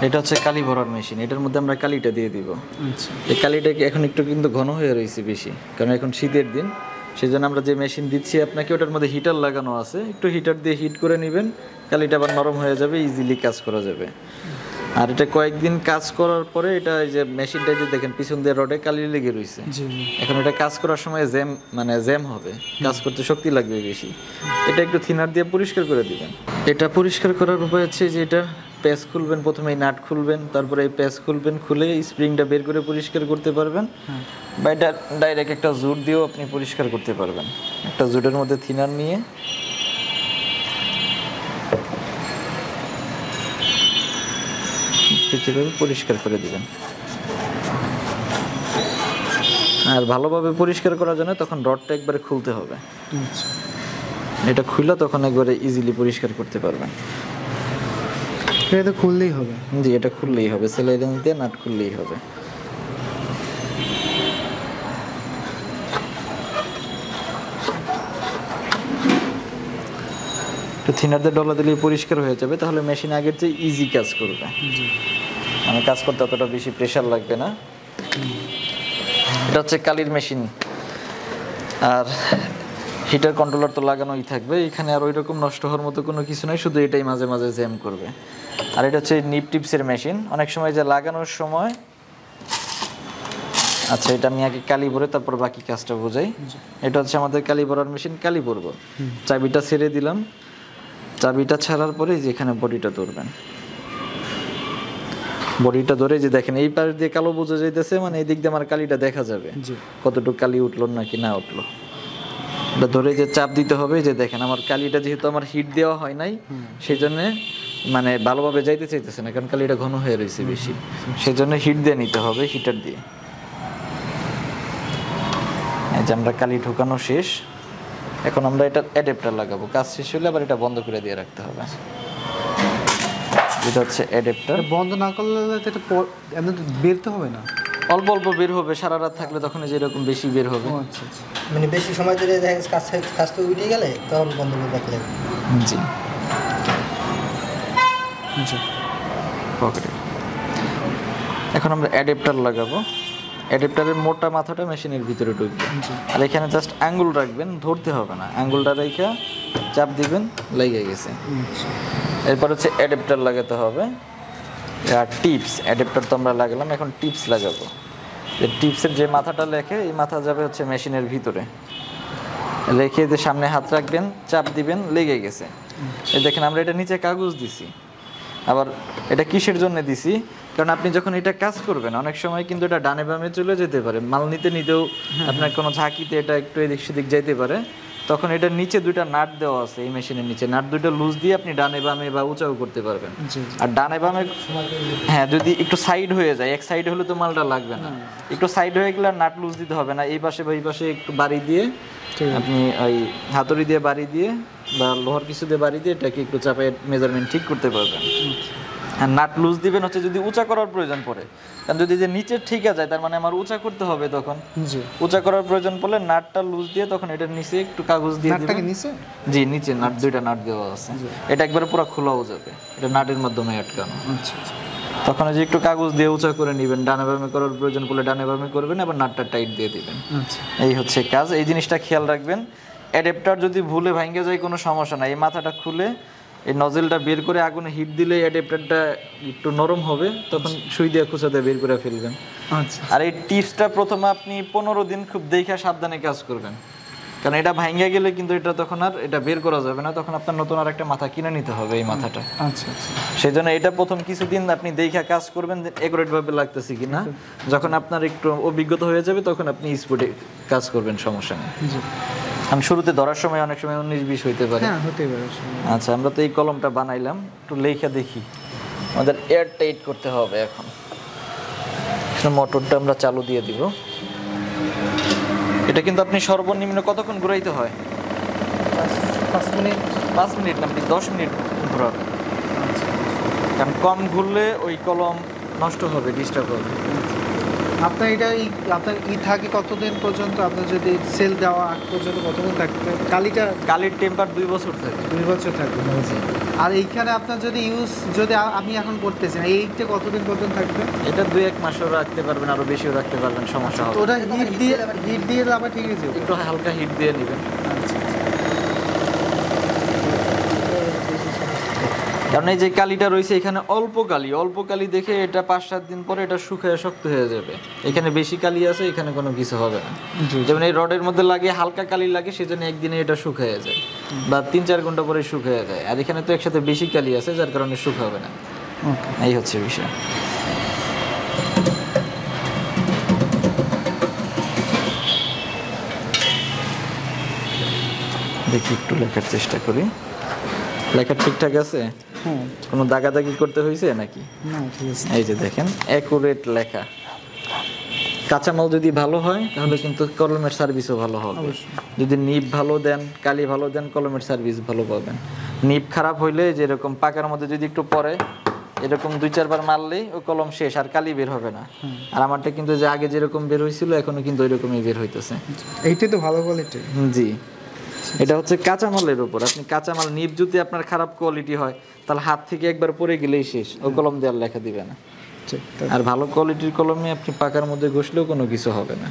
এটা হচ্ছে কালি ভরার মেশিন, এটার মধ্যে আমরা কালিটা দিয়ে দিব। আচ্ছা, এই কালিটা এখন একটু কিন্তু ঘন হয়ে রয়েছে বেশি, কারণ এখন শীতের দিন, সেই জন্য আমরা যে মেশিন দিচ্ছি আপনাকে ওটার মধ্যে হিটার লাগানো আছে, একটু হিটার দিয়ে হিট করে নেবেন, কালিটা আবার নরম হয়ে যাবে, ইজিলি কাজ করা যাবে। আর এটা কয়েকদিন কাজ করার পরে এটা এই যে মেশিনটা যে দেখেন পিছন দিয়ে রডে কালি লেগে রয়েছে, জি জি। এখন এটা কাজ করার সময় জ্যাম হবে, কাজ করতে শক্তি লাগবে বেশি। এটা একটু থিনার দিয়ে পরিষ্কার করে দিবেন। এটা পরিষ্কার করার উপায় হচ্ছে যে এটা প্যাচ খুলবেন, প্রথমে এই নাট খুলবেন, তারপরে এই প্যাচ খুলবেন, খুলে স্প্রিংটা বের করে পরিষ্কার করতে পারবেন, বা এটা ডাইরেক্ট একটা জুট দিয়েও আপনি পরিষ্কার করতে পারবেন। একটা জুটের মধ্যে থিনার নিয়ে পরিষ্কার করে দিবেন। আর ভালোভাবে পরিষ্কার করার জন্য তখন রডটা একবারে খুলতে হবে। আচ্ছা, এটা খুললে তখন একবারে ইজিলি পরিষ্কার করতে পারবেন। এটা তো খুললেই হবে? জি, এটা খুললেই হবে, সেলাইন দিয়ে নাট খুললেই হবে। একটু থিনার দিয়ে ডলা দিলেই পরিষ্কার হয়ে যাবে, তাহলে মেশিন আগের চেয়ে ইজি কাজ করবে, মানে কাজ করতে অতটা বেশি প্রেশার লাগবে না। এটা হচ্ছে কালির মেশিন। আর হিটার কন্ট্রোলার তো লাগানোই থাকবে এখানে, আর ওই রকম নষ্ট হওয়ার মতো কোনো কিছু নাই, শুধু এটাই মাঝে মাঝে জ্যাম করবে। আর এটা হচ্ছে নিপ টিপসের মেশিন, অনেক সময় যে লাগানোর সময়, আচ্ছা এটা আমি আগে কালি ভরে তারপর বাকি কাজটা বোঝাই। এটা হচ্ছে আমাদের কালি ভরার মেশিন, কালি ভরব। চাবিটা ছেড়ে দিলাম, চাবিটা ছাড়ার পরে যেখানে বডিটা ধরবেন, বডিটা ধরে যে দেখেন এই পাশ দিয়ে কালো বোঝা যাইতেছে, মানে এই দিক দিয়ে আমার কালিটা দেখা যাবে কতটুকু কালি উঠলো নাকি না উঠলো। এটা ধরে যে চাপ দিতে হবে, যে দেখেন আমার কালিটা যেহেতু আমার হিট দেওয়া হয় নাই, সেই জন্যে মানে ভালোভাবে যাইতে চাইতেছে না, কারণ কালিটা ঘন হয়ে রয়েছে বেশি, সেই জন্য হিট দিয়ে নিতে হবে, হিটার দিয়ে। এই যে আমরা কালি ঢুকানো শেষ, এখন আমরা এটা অ্যাডাপ্টার লাগাবো, কাজ শেষ হলে আবার এটা বন্ধ করে দিয়ে রাখতে হবে। এটা হচ্ছে অ্যাডাপ্টার। বন্ধ না করলে এটা এমনি বেরতে হবে না? অল্প অল্প বের হবে, সারা রাত থাকলে তখন যেরকম বেশি বের হবে। আচ্ছা আচ্ছা, মানে বেশি সময় ধরে কাজ থেকে উঠে গেলে তখন বন্ধ করে রাখলে। জি জি। পকেটে। এখন আমরা অ্যাডাপ্টার লাগাবো, অ্যাডাপ্টারের মোটা মাথাটা মেশিনের ভিতরে ঢুকবে, আর এখানে জাস্ট আঙ্গুল রাখবেন, ধরতে হবে না, আঙ্গুলটা রেখে চাপ দিবেন, লেগে গেছে। এরপর হচ্ছে অ্যাডাপ্টার লাগাতে হবে, আর টিপস। অ্যাডাপ্টার তো আমরা লাগালাম, এখন টিপস লাগাবো। টিপসের যে মাথাটা লেখে, এই মাথা যাবে হচ্ছে মেশিনের ভিতরে, রেখে দিয়ে সামনে হাত রাখবেন, চাপ দিবেন, লেগে গেছে। এই দেখেন আমরা এটা নিচে কাগজ দিছি। আবার এটা কিসের জন্য দিছি, কারণ আপনি যখন এটা কাজ করবেন অনেক সময় কিন্তু এটা ডানে বামে চলে যেতে পারে, মাল নিতে নিতেও আপনার কোনো ঝাঁকিতে এটা একটু এদিক সেদিক যাইতে পারে, তখন এটার নিচে দুইটা নাট দেওয়া আছে, এই মেশিনের নিচে নাট দুইটা লুজ দিয়ে আপনি ডানে বামে বা উঁচাও করতে পারবেন। আর ডানে বামে হ্যাঁ, যদি একটু সাইড হয়ে যায়, এক সাইড হলে তো মালটা লাগবে না, একটু সাইড হয়ে গেলে নাট লুজ দিতে হবে না, এই পাশে বা এই পাশে একটু বাড়ি দিয়ে আপনি ওই হাতুড়ি দিয়ে বাড়ি দিয়ে বা লোহার কিছু দিয়ে বাড়ি দিয়ে এটাকে একটু চাপে মেজারমেন্ট ঠিক করতে পারবেন। আর নাট লুজ দিবেন হচ্ছে যদি উঁচা করার প্রয়োজন পড়ে, কারণ যদি যে নিচে ঠিকা যায় তার মানে আমার উঁচা করতে হবে, তখন উঁচা করার প্রয়োজন পড়লে নাটটা লুজ দিয়ে তখন এটার নিচে একটু কাগজ দিয়ে দিবেন। জি, নিচে নাট দুইটা নাট দেওয়া আছে, এটা একবারে পুরো খোলাও যাবে, এটা নাটের মাধ্যমে আটকানো। তখন যে একটু কাগজ দিয়ে উঁচা করে নেবেন, ডানে বামে করার প্রয়োজন পড়লে ডানে বামে করবেন, আবার নাটটা টাইট দিয়ে দিবেন। এই হচ্ছে কাজ, এই জিনিসটা খেয়াল রাখবেন। অ্যাডাপ্টার যদি ভুলে ভাঙে যায় কোনো সমস্যা নাই, এই মাথাটা খুলে এই নজেলটা বের করে আগুনে হিট দিলে অ্যাডাপ্টারটা একটু নরম হবে, তখন সুই দিয়ে খুঁচা দিয়ে বের করে ফেলবেন। আর এই টিপসটা প্রথমে আপনি 15 দিন খুব দেখে সাবধানে কাজ করবেন, কারণ এটা ভাঙে গেলে কিন্তু এটা তখন আর এটা বের করা যাবে না, তখন আপনার নতুন আর একটা মাথা কিনে নিতে হবে এই মাথাটা। সেই জন্য এটা প্রথম কিছুদিন আপনি দেখে কাজ করবেন একুরেট ভাবে লাগতেছে কিনা, যখন আপনার একটু অভিজ্ঞতা হয়ে যাবে তখন আপনি স্পটে কাজ করবেন, সমস্যা নেই। আমি শুরুতে ধরার সময় অনেক সময় 19-20 হইতে পারে। আচ্ছা, আমরা তো এই কলমটা বানাইলাম, একটু লেখা দেখি। আমাদের এয়ার টাইট করতে হবে। এখন মোটরটা আমরা চালু দিয়ে দিব। এটা কিন্তু আপনি সর্বনিম্ন কতক্ষণ ঘুরাইতে হয়? 5 মিনিট। 5 মিনিট না, আপনি 10 মিনিট ঘুরাবেন, কারণ কম ঘুরলে ওই কলম নষ্ট হবে, ডিস্টার্ব হবে। আপনার এটা আপনার থাকে কতদিন পর্যন্ত? আপনার যদি সেল দেওয়া আগ পর্যন্ত কতদিন থাকবে? কালির টেম্পার 2 বছর থাকে। 2 বছর থাকবে। আর এইখানে আপনার যদি আমি এখন করতেছি না, এইটা কতদিন পর্যন্ত থাকবে? এটা 2-1 মাসও রাখতে পারবেন, আরো বেশিও রাখতে পারবেন, সমস্যা হবে তো না। ওটা হিট দিয়ে আবার ঠিক আছে? একটু হালকা হিট দিয়ে নেবেন, কারণ এই যে কালিটা রয়েছে এখানে অল্প কালি দেখে এটা 5-7 দিন পরে এটা শুকিয়ে শক্ত হয়ে যাবে। এখানে বেশি কালি আছে, এখানে কোনো কিছু হবে না। যেমন এই রডের মধ্যে লাগে হালকা কালি লাগে, সেজন্য একদিনে এটা শুকিয়ে যায়, বা 3-4 ঘন্টা পরে শুকিয়ে যায়। আর এখানে তো একসাথে বেশি কালি আছে, যার কারণে শুকাবে না। এই হচ্ছে বিষয়। দেখি একটু লেখার চেষ্টা করি। লেখা ঠিকঠাক আছে? হ্যাঁ। কোনো দাগাদাগি করতে হয়েছে নাকি? না, ঠিক আছে। এই যে দেখেন অ্যাকুরেট লেখা। কাঁচামাল যদি ভালো হয় তাহলে কিন্তু কলমের সার্ভিসও ভালো হবে। যদি নিব ভালো দেন, কালি ভালো দেন, কলমের সার্ভিস ভালো পাবেন। নিব খারাপ হইলে যেরকম পাকার মধ্যে যদি একটু পরে এরকম 2-4 বার মারলেই ও কলম শেষ, আর কালি বের হবে না। আর আমারটা কিন্তু যে আগে যেরকম বের হয়েছিল এখনো কিন্তু ওইরকমই বের হইতেছে। এইটাই তো ভালো কোয়ালিটি। জি, এটা হচ্ছে কাঁচামালের উপর। আপনি কাঁচামাল নিব যদি আপনার খারাপ কোয়ালিটি হয় তাহলে হাত থেকে একবার পরে গেলেই শেষ, ও কলম দিয়ে আর লেখা দিবে না। আর ভালো কোয়ালিটির কলমে আপনি পাকার মধ্যে ঘষলেও কোনো কিছু হবে না।